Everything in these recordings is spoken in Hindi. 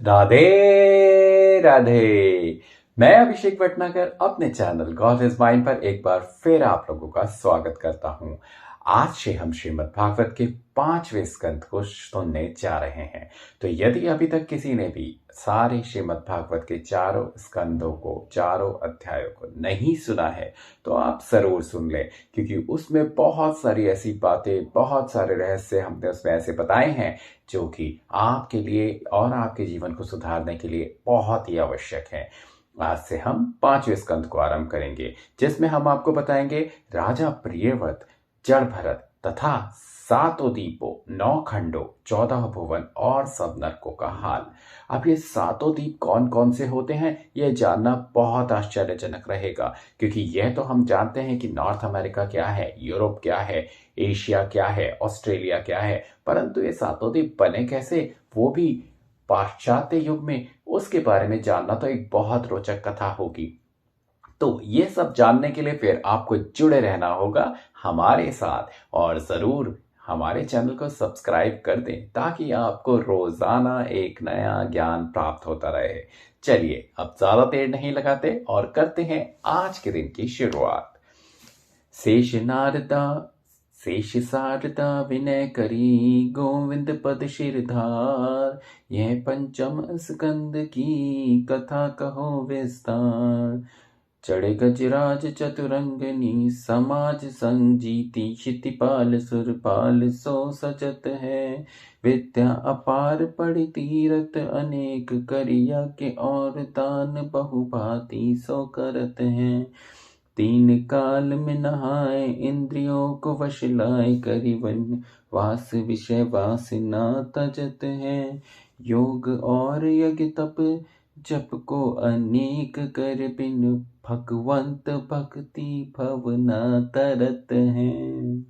राधे राधे। मैं अभिषेक भटनागर अपने चैनल गॉड इज माइन पर एक बार फिर आप लोगों का स्वागत करता हूं। आज से हम श्रीमद् भागवत के 5वें स्कंद को सुनने जा रहे हैं। तो यदि अभी तक किसी ने भी सारे श्रीमद् भागवत के चारों स्कंदों को, चारों अध्यायों को नहीं सुना है तो आप जरूर सुन लें, क्योंकि उसमें बहुत सारी ऐसी बातें, बहुत सारे रहस्य हमने उसमें ऐसे बताए हैं जो कि आपके लिए और आपके जीवन को सुधारने के लिए बहुत ही आवश्यक है। आज से हम 5वें स्कंद को आरंभ करेंगे, जिसमें हम आपको बताएंगे राजा प्रियव्रत, जड़ भरत तथा सातों द्वीपों, 9 खंडों, 14 भुवन और सब नरकों का हाल। अब ये सातों द्वीप कौन कौन से होते हैं, यह जानना बहुत आश्चर्यजनक रहेगा, क्योंकि यह तो हम जानते हैं कि नॉर्थ अमेरिका क्या है, यूरोप क्या है, एशिया क्या है, ऑस्ट्रेलिया क्या है, परंतु ये सातों द्वीप बने कैसे, वो भी पाश्चात्य युग में, उसके बारे में जानना तो एक बहुत रोचक कथा होगी। तो ये सब जानने के लिए फिर आपको जुड़े रहना होगा हमारे साथ, और जरूर हमारे चैनल को सब्सक्राइब कर दें ताकि आपको रोजाना एक नया ज्ञान प्राप्त होता रहे। चलिए अब ज्यादा देर नहीं लगाते और करते हैं आज के दिन की शुरुआत। शेष नारदा शेष सारदा विनय करी, गोविंद पद शिरधार, यह पंचम स्कंद की कथा कहो विस्तार। चढ़े गजराज चतुरंगनी, समाज संजीती, क्षितिपाल सुरपाल सो सजत है। विद्या अपार पढ़ी तीरथ अनेक, करिया के और दान बहुभांति सो करत हैं। 3 काल में नहाए इंद्रियों को वश लाए, करिवन वास विषय वासना तजत है। योग और यज्ञ तप जप को अनेक, कर बिन भगवंत भक्ति भवना तरत हैं।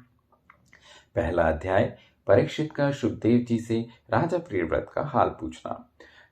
पहला अध्याय, परीक्षित का सुखदेव जी से राजा प्रियव्रत का हाल पूछना।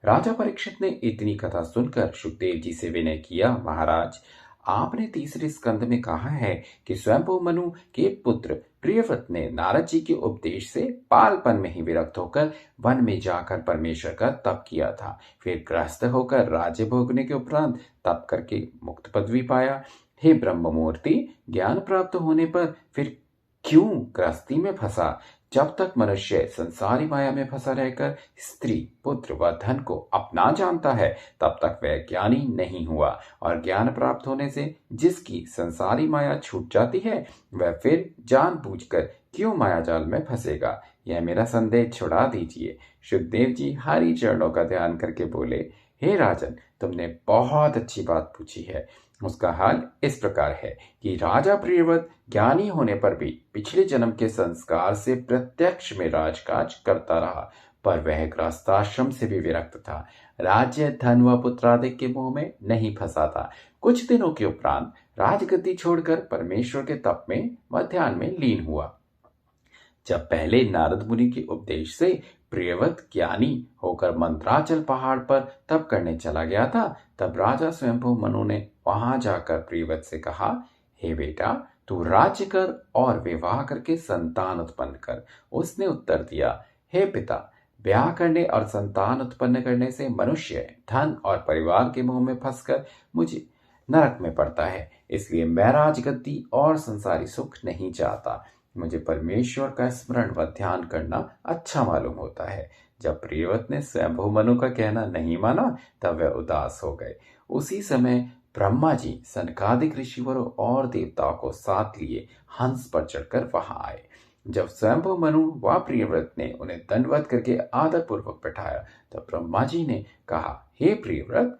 राजा परीक्षित ने इतनी कथा सुनकर सुखदेव जी से विनय किया, महाराज, आपने तीसरे स्कंद में कहा है कि स्वयंभू मनु के पुत्र प्रियव्रत ने नारद जी के उपदेश से बालपन में ही विरक्त होकर वन में जाकर परमेश्वर का तप किया था। फिर गृहस्थ होकर राज्य भोगने के उपरांत तप करके मुक्त पदवी पाया। हे ब्रह्ममूर्ति, ज्ञान प्राप्त होने पर फिर क्यों गृहस्थी में फंसा? जब तक मनुष्य संसारी माया में फंसा रहकर स्त्री, पुत्र व धन को अपना जानता है, तब तक वह ज्ञानी नहीं हुआ, और ज्ञान प्राप्त होने से जिसकी संसारी माया छूट जाती है, वह फिर जानबूझकर क्यों माया जाल में फंसेगा? यह मेरा संदेह छुड़ा दीजिए। सुखदेव जी हरि चरणों का ध्यान करके बोले, हे राजन, तुमने बहुत अच्छी बात पूछी है। उसका हाल इस प्रकार है कि राजा प्रियव्रत ज्ञानी होने पर भी पिछले जन्म के संस्कार से प्रत्यक्ष में राजकाज करता रहा, पर वह गृहस्थाश्रम से भी विरक्त था। राज्य, धन व पुत्रादि के मोह में नहीं फंसा था। कुछ दिनों के उपरांत राजगद्दी छोड़कर परमेश्वर के तप में व ध्यान में लीन हुआ। जब पहले नारद मुनि के उपदेश से प्रियव्रत ज्ञानी होकर मंत्राचल पहाड़ पर तप करने चला गया था, तब राजा स्वयंभू मनु ने वहां जाकर प्रियव्रत से कहा, हे बेटा, तू राज्य कर और विवाह करके संतान उत्पन्न कर। उसने उत्तर दिया, हे पिता, ब्याह करने और संतान उत्पन्न करने से मनुष्य धन और परिवार के मोह में फंसकर मुझे नरक में पड़ता है। इसलिए मैं राजगद्दी और संसारी सुख नहीं चाहता। मुझे परमेश्वर का स्मरण व ध्यान करना अच्छा मालूम होता है। जब प्रियव्रत ने स्वयंभू मनु का कहना नहीं माना, तब वह उदास हो गए। उसी समय ब्रह्मा जी सनकादिक ऋषिवरों और देवताओं को साथ लिए हंस पर चढ़कर वहां आए। जब स्वयंभू मनु व प्रियव्रत ने उन्हें दंडवत करके आदर पूर्वक बैठाया, तब ब्रह्मा जी ने कहा, हे प्रियव्रत,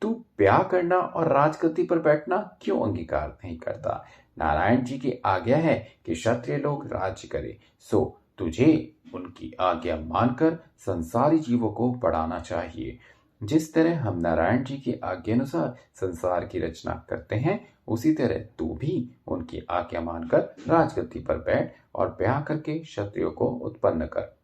तू ब्याह करना और राजगद्दी पर बैठना क्यों अंगीकार नहीं करता? नारायण जी की आज्ञा है कि क्षत्रिय लोग राज्य करें, सो तुझे उनकी आज्ञा मानकर संसारी जीवों को बढ़ाना चाहिए। जिस तरह हम नारायण जी की आज्ञा अनुसार संसार की रचना करते हैं, उसी तरह तू भी उनकी आज्ञा मानकर राजगद्दी पर बैठ और ब्याह करके क्षत्रियों को उत्पन्न कर।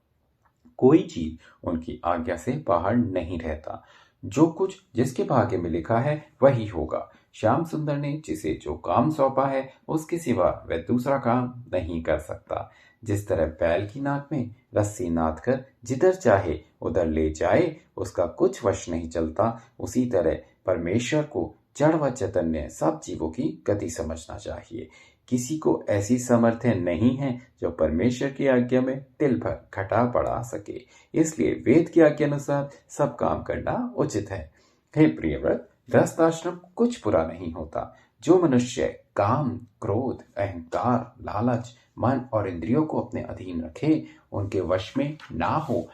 कोई जीव उनकी आज्ञा से बाहर नहीं रहता। जो कुछ जिसके भाग्य में लिखा है वही होगा। श्याम सुंदर ने जिसे जो काम सौंपा है, उसके सिवा वह दूसरा काम नहीं कर सकता। जिस तरह बैल की नाक में रस्सी नाद कर जिधर चाहे उधर ले जाए उसका कुछ वश नहीं चलता, उसी तरह परमेश्वर को जड़ व चैतन्य सब जीवों की गति समझना चाहिए। किसी को ऐसी सामर्थ्य नहीं है जो परमेश्वर की आज्ञा में तिल भर घटा बढ़ा सके, इसलिए वेद की आज्ञा अनुसार सब काम करना उचित है। हे प्रियव्रत, गृहस्थ आश्रम कुछ बुरा नहीं होता। जो मनुष्य काम, क्रोध, अहंकार, लालच, मन और इंद्रियों को अपने अधीन रखे, उनके वश में ना हो,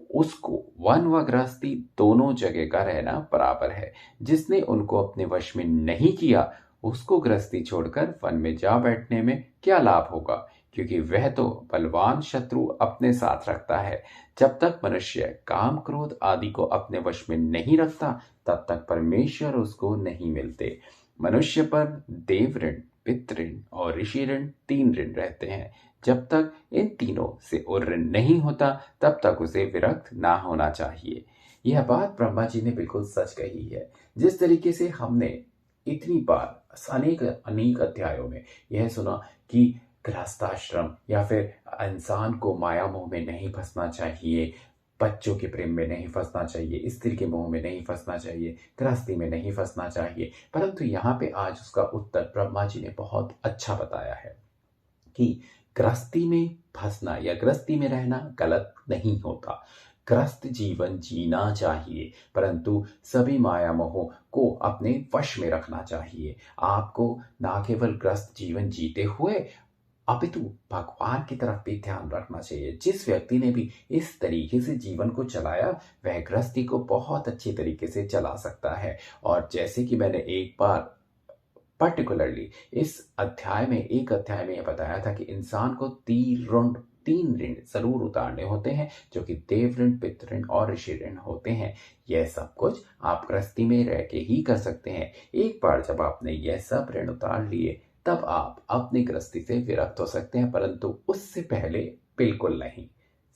उसको वन व गृहस्थी दोनों जगह का रहना बराबर है। जिसने उनको अपने वश में नहीं किया, उसको गृहस्थी छोड़कर वन में जा बैठने में क्या लाभ होगा, क्योंकि वह तो बलवान शत्रु अपने साथ रखता है। जब तक मनुष्य काम, क्रोध आदि को अपने वश में नहीं रखता, तब तक परमेश्वर उसको नहीं मिलते। मनुष्य पर देव ऋण, पितृ ऋण और ऋषि ऋण 3 ऋण रहते हैं। जब तक इन तीनों से और ऋण नहीं होता, तब तक उसे विरक्त ना होना चाहिए। यह बात ब्रह्मा जी ने बिल्कुल सच कही है। जिस तरीके से हमने इतनी बार अनेक अनेक अध्यायों में यह सुना कि गृहस्थाश्रम या फिर इंसान को माया मोह में नहीं फंसना चाहिए, बच्चों के प्रेम में नहीं फंसना चाहिए, स्त्री के मोह में नहीं फंसना चाहिए, गृहस्थी में नहीं फंसना चाहिए, परंतु यहाँ पे आज उसका उत्तर ब्रह्मा जी ने बहुत अच्छा बताया है कि गृहस्थी में फंसना या गृहस्थी में रहना गलत नहीं होता। ग्रस्त जीवन जीना चाहिए, परंतु सभी माया मोहों को अपने वश में रखना चाहिए। आपको ना केवल ग्रस्त जीवन जीते हुए अपितु भगवान की तरफ भी ध्यान रखना चाहिए। जिस व्यक्ति ने भी इस तरीके से जीवन को चलाया, वह गृहस्थी को बहुत अच्छी तरीके से चला सकता है। और जैसे कि मैंने एक बार पर्टिकुलरली इस अध्याय में यह बताया था कि इंसान को 3 ऋण जरूर उतारने होते हैं, जो कि देव ऋण, पितृ ऋण और ऋषि ऋण होते हैं। यह सब कुछ आप गृहस्थी में रह के ही कर सकते हैं। एक बार जब आपने यह सब ऋण उतार लिए, तब आप अपनी गृहस्थी से विरक्त हो सकते हैं, परंतु उससे पहले बिल्कुल नहीं।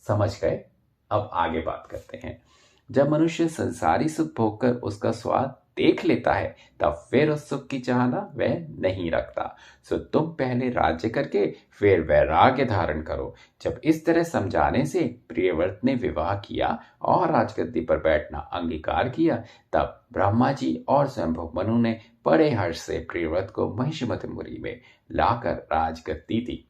समझ गए? अब आगे बात करते हैं। जब मनुष्य संसारी सुख भोगकर उसका स्वाद देख लेता है, तब फिर उस सुख की चाहना वह नहीं रखता। सो तुम पहले राज्य करके फिर वैराग्य धारण करो। जब इस तरह समझाने से प्रियव्रत ने विवाह किया और राजगद्दी पर बैठना अंगीकार किया, तब ब्रह्मा जी और स्वयंभू मनु ने बड़े हर्ष से प्रियव्रत को महिषमतिपुरी में लाकर राजगद्दी दी।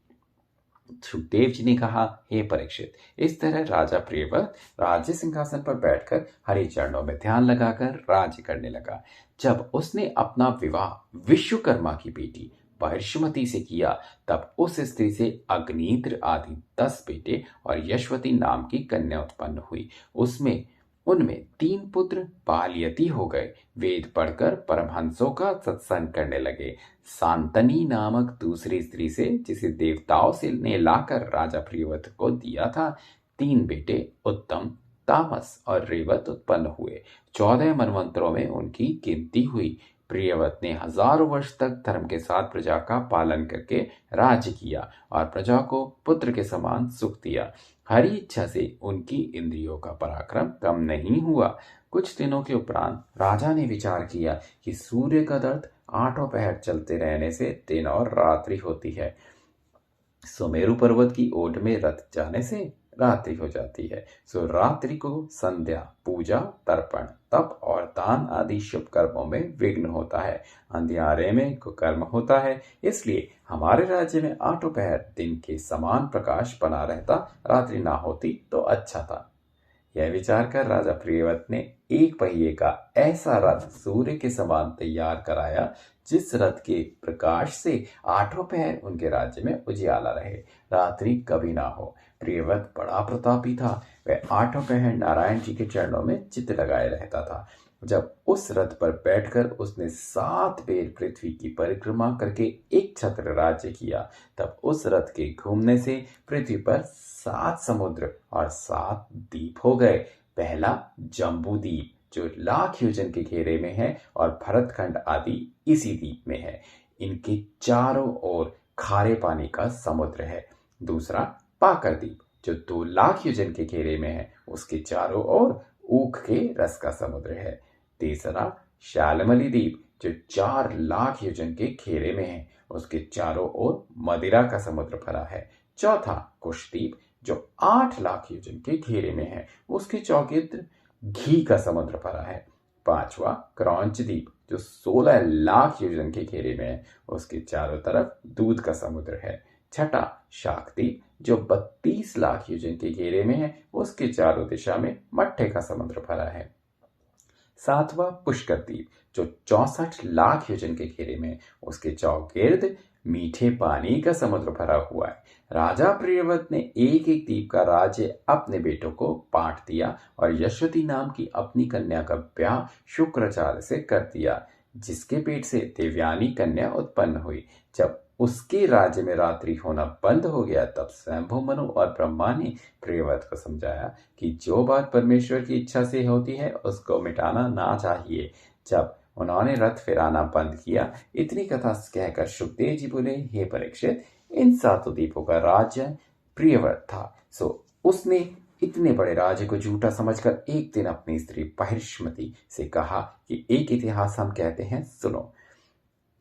सुखदेव जी ने कहा, हे परीक्षित, इस तरह राजा प्रियव्रत राज्य सिंहासन पर बैठकर हरि चरणों में ध्यान लगाकर राज्य करने लगा। जब उसने अपना विवाह विश्वकर्मा की बेटी महिषमती से किया, तब उस स्त्री से अग्निद्र आदि 10 बेटे और यशवती नाम की कन्या उत्पन्न हुई। उनमें 3 पुत्र बालयती हो गए। वेद पढ़कर परमहंसों का सत्संग करने लगे। शांतनी नामक दूसरी स्त्री से, जिसे देवताओं से ने लाकर राजा प्रियव्रत को दिया था, 3 बेटे उत्तम, तामस और रेवत उत्पन्न हुए। 14 मनवंतरों में उनकी गिनती हुई। प्रियव्रत ने हजारों वर्ष तक धर्म के साथ प्रजा का पालन करके राज्य किया और प्रजा को पुत्र के समान सुख दिया। हरी इच्छा से उनकी इंद्रियों का पराक्रम कम नहीं हुआ। कुछ दिनों के उपरांत राजा ने विचार किया कि सूर्य का दर्द 8 पहर चलते रहने से दिन और रात्रि होती है। सुमेरु पर्वत की ओट में रथ जाने से रात्रि हो जाती है। सो रात्रि को संध्या, पूजा, तर्पण, तप और दान आदि शुभ कर्मों में विघ्न होता है। अंधियारे में कुकर्म होता है। इसलिए हमारे राज्य में 8 पहर दिन के समान प्रकाश बना रहता, रात्रि ना होती तो अच्छा था। यह विचार कर राजा प्रियव्रत ने 1 पहिए का ऐसा रथ सूर्य के समान तैयार कराया, जिस रथ के प्रकाश से 8 पहर उनके राज्य में उजियाला रहे, रात्रि कभी ना हो। प्रियव्रत बड़ा प्रतापी था। वह 8 पहर नारायण जी के चरणों में चित्त लगाए रहता था। जब उस रथ पर बैठकर उसने 7 बेर पृथ्वी की परिक्रमा करके एक छत्र राज्य किया, तब उस रथ के घूमने से पृथ्वी पर 7 समुद्र और 7 द्वीप हो गए। पहला जम्बू द्वीप, जो लाख योजन के घेरे में है, और भरतखंड आदि इसी द्वीप में है। इनके चारों ओर खारे पानी का समुद्र है। दूसरा पाकर द्वीप, जो 2 लाख योजन के घेरे में है, उसके चारों ओर ऊख के रस का समुद्र है। तीसरा शालमली द्वीप, जो 4 लाख योजन के घेरे में है, उसके चारों ओर मदिरा का समुद्र भरा है। चौथा कुशद्वीप जो 8 लाख योजन के घेरे में है, उसके चौगिर्द घी का समुद्र भरा है। पांचवा क्रौंच द्वीप जो 16 लाख योजन के घेरे में है, उसके चारों तरफ दूध का समुद्र है। छठा शाक द्वीप जो 32 लाख योजन के घेरे में है, उसके चारों दिशा में मट्टे का समुद्र भरा है। सातवां पुष्कर द्वीप जो 64 लाख योजन के घेरे में, उसके चौगिर्द मीठे पानी का समुद्र भरा हुआ है। राजा प्रियव्रत ने एक एक द्वीप का राज्य अपने बेटों को बांट दिया और यशोवती नाम की अपनी कन्या का ब्याह शुक्राचार्य से कर दिया, जिसके पेट से देवयानी कन्या उत्पन्न हुई। जब उसके राज्य में रात्रि होना बंद हो गया, तब स्वयंभू मनु और ब्रह्मा ने प्रियव्रत को समझाया कि जो बात परमेश्वर की इच्छा से होती है उसको मिटाना ना चाहिए। जब उन्होंने रथ फिराना बंद किया, इतनी कथा कहकर सुखदेव जी बोले, हे परीक्षित, इन 7 द्वीपों का राज्य प्रियव्रत था, सो उसने इतने बड़े राज्य को झूठा समझकर एक दिन अपनी स्त्री बहिष्मति से कहा कि एक इतिहास हम कहते हैं, सुनो।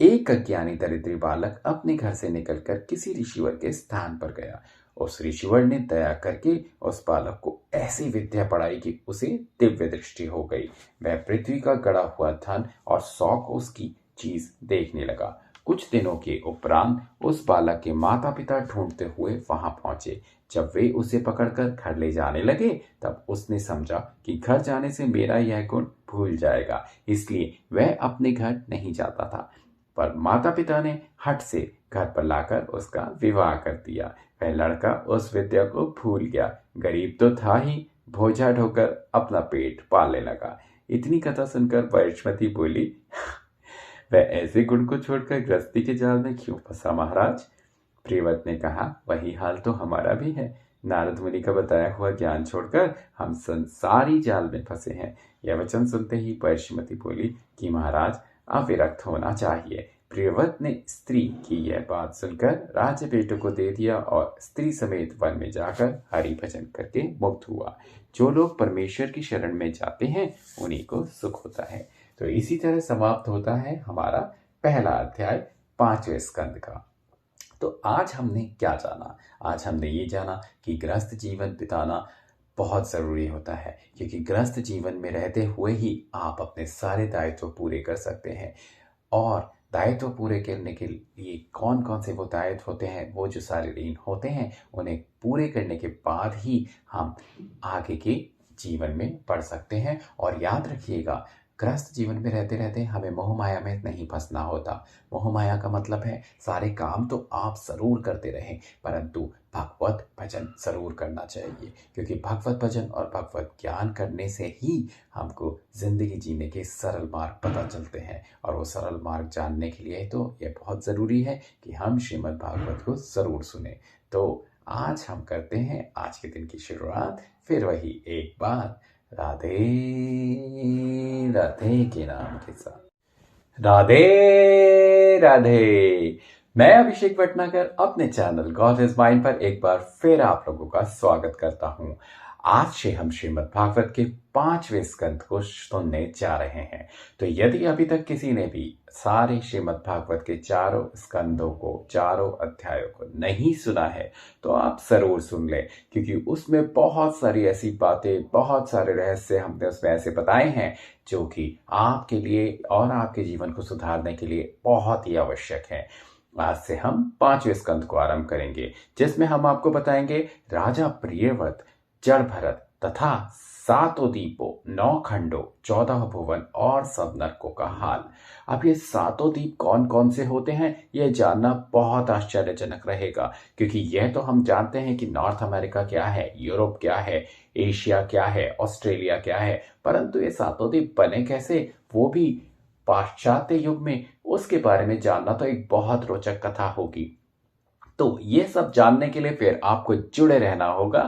एक अज्ञानी दरिद्री बालक अपने घर से निकलकर किसी ऋषिवर के स्थान पर गया। उस ऋषिवर ने दया करके उस बालक को ऐसी विद्या पढ़ाई कि उसे दिव्य दृष्टि हो गई। वह पृथ्वी का गड़ा हुआ धन और 100 कोस की चीज देखने लगा। कुछ दिनों के उपरांत उस बालक के माता पिता ढूंढते हुए वहां पहुंचे। जब वे उसे पकड़कर घर ले जाने लगे, तब उसने समझा कि घर जाने से मेरा यह गुण भूल जाएगा, इसलिए वह अपने घर नहीं जाता था। पर माता पिता ने हठ से घर पर लाकर उसका विवाह कर दिया। वह लड़का उस विद्या को भूल गया, गरीब तो था ही, बोझा ढोकर अपना पेट पालने लगा। इतनी कथा सुनकर बहिष्मति बोली, वह ऐसे गुण को छोड़कर गृहस्थी के जाल में क्यों फंसा महाराज? प्रियव्रत ने कहा, वही हाल तो हमारा भी है। नारद मुनि का बताया हुआ ज्ञान छोड़कर हम संसारी जाल में फंसे हैं। यह वचन सुनते ही बहिष्मति बोली कि महाराज, अब विरक्त होना चाहिए। प्रियव्रत ने स्त्री की यह बात सुनकर राज्य बेटों को दे दिया और स्त्री समेत वन में जाकर हरि भजन करके मुक्त हुआ। जो लोग परमेश्वर की शरण में जाते हैं, उन्हीं को सुख होता है। तो इसी तरह समाप्त होता है हमारा पहला अध्याय 5वें स्कंद का। तो आज हमने क्या जाना? आज हमने ये जाना कि गृहस्थ जीवन बिताना बहुत ज़रूरी होता है, क्योंकि गृहस्थ जीवन में रहते हुए ही आप अपने सारे दायित्व पूरे कर सकते हैं। और दायित्व पूरे करने के लिए कौन कौन से वो दायित्व होते हैं, वो जो सारे ऋण होते हैं, उन्हें पूरे करने के बाद ही हम आगे के जीवन में बढ़ सकते हैं। और याद रखिएगा, गृहस्थ जीवन में रहते रहते हमें मोह माया में नहीं फंसना होता। मोह माया का मतलब है सारे काम तो आप ज़रूर करते रहें, परंतु भगवत भजन ज़रूर करना चाहिए, क्योंकि भगवत भजन और भगवत ज्ञान करने से ही हमको ज़िंदगी जीने के सरल मार्ग पता चलते हैं। और वो सरल मार्ग जानने के लिए तो ये बहुत ज़रूरी है कि हम श्रीमद् भागवत को ज़रूर सुने। तो आज हम करते हैं आज के दिन की शुरुआत फिर वही एक बार राधे राधे के नाम के साथ। राधे राधे। मैं अभिषेक भटनागर अपने चैनल गॉड इज माइंड पर एक बार फिर आप लोगों का स्वागत करता हूं। आज से हम श्रीमद् भागवत के 5वें स्कंद को सुनने जा रहे हैं। तो यदि अभी तक किसी ने भी सारे श्रीमद् भागवत के चारों स्कंदों को, चारों अध्यायों को नहीं सुना है, तो आप जरूर सुन लें, क्योंकि उसमें बहुत सारी ऐसी बातें, बहुत सारे रहस्य हमने उसमें ऐसे बताए हैं जो कि आपके लिए और आपके जीवन को सुधारने के लिए बहुत ही आवश्यक है। आज से हम 5वें स्कंद को आरंभ करेंगे, जिसमें हम आपको बताएंगे राजा प्रियव्रत, जड़ भरत तथा 7 द्वीपों, 9 खंडों, 14 भुवन और सब नरकों का हाल। अब ये 7 द्वीप कौन कौन से होते हैं, यह जानना बहुत आश्चर्यजनक रहेगा, क्योंकि यह तो हम जानते हैं कि नॉर्थ अमेरिका क्या है, यूरोप क्या है, एशिया क्या है, ऑस्ट्रेलिया क्या है, परंतु ये 7 द्वीप बने कैसे, वो भी पाश्चात्य युग में, उसके बारे में जानना तो एक बहुत रोचक कथा होगी। तो ये सब जानने के लिए फिर आपको जुड़े रहना होगा